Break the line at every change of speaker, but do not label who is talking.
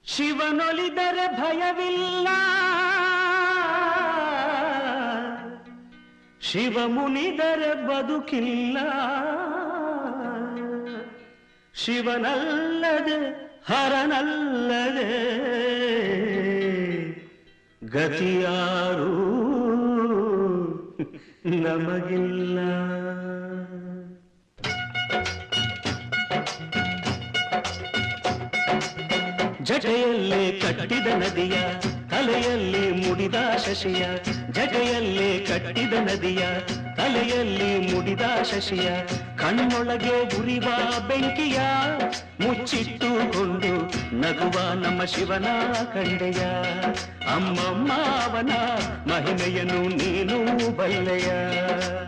ಶಿವನೊಲಿದರೆ ಭಯವಿಲ್ಲ, ಶಿವ ಮುನಿದರೆ ಬದುಕಿಲ್ಲ. ಶಿವನಲ್ಲದೆ ಹರನಲ್ಲದೆ ಗತಿಯಾರು ನಮಗಿಲ್ಲ. ಜಟೆಯಲ್ಲೇ ಕಟ್ಟಿದ ನದಿಯ, ತಲೆಯಲ್ಲಿ ಮುಡಿದ ಶಶಿಯ. ಜಟೆಯಲ್ಲೇ ಕಟ್ಟಿದ ನದಿಯ, ತಲೆಯಲ್ಲಿ ಮುಡಿದ ಶಶಿಯ. ಕಣ್ಣೊಳಗೆ ಉರಿವ ಬೆಂಕಿಯ ಮುಚ್ಚಿಟ್ಟುಕೊಂಡು ನಗುವ ನಮ್ಮ ಶಿವನ ಕಂಡೆಯ. ಅಮ್ಮಮ್ಮ ಅವನ ಮಹಿಮೆಯನ್ನು ನೀನು ಬಲ್ಲೆಯ.